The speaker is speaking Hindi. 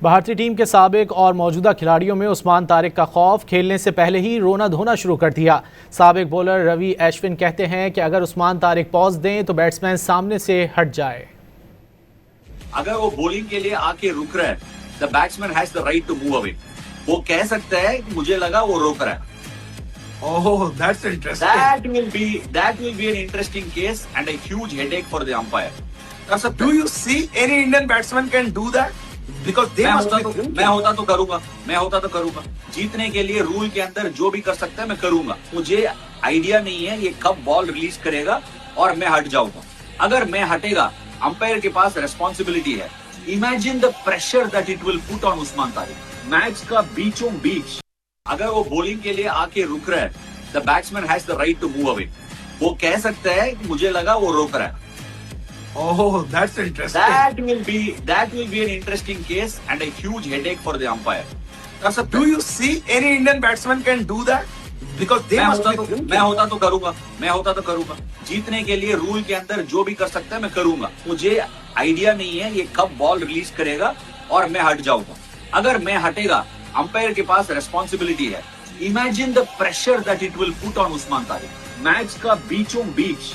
भारतीय टीम के साबिक और मौजूदा खिलाड़ियों में उस्मान तारिक का खौफ खेलने से पहले ही रोना धोना शुरू कर दिया। साबिक बॉलर रवि अश्विन कहते हैं कि अगर उस्मान तारिक पॉज दें तो बैट्समैन सामने से हट जाए। अगर वो बॉलिंग के लिए आके रुक रहा है, the batsman has the right to move away. वो कह सकता है कि मुझे लगा वो रोक रहा है। Oh, that's interesting. That will be an interesting case and a huge headache for the umpire. So, do you see any Indian batsman can do that? Because they must be thinking. मैं होता तो करूंगा। जीतने के लिए रूल के अंदर जो भी कर सकता है मैं करूंगा। मुझे आइडिया नहीं है ये कब बॉल रिलीज करेगा और मैं हट जाऊंगा। अगर मैं हटेगा, अंपायर के पास रेस्पॉन्सिबिलिटी है। Imagine the pressure that it will put on Usman Tariq. Match का बीचों बीच अगर वो बॉलिंग के लिए आके रुक रहा है, the batsman has the right to move away. वो कह सकता है कि मुझे लगा वो रोक रहा है। Oh, that's interesting. That will be an interesting case and a huge headache for the umpire. So, do you see any Indian batsman can do that? Because they must be thinking. मैं होता तो करूंगा। जीतने के लिए रूल के अंदर जो भी कर सकता है मैं करूंगा। मुझे आइडिया नहीं है ये कब बॉल रिलीज करेगा और मैं हट जाऊंगा। अगर मैं हटेगा, अंपायर के पास रेस्पॉन्सिबिलिटी है। Imagine the pressure that it will put on Usman Tariq. Match का बीचों बीच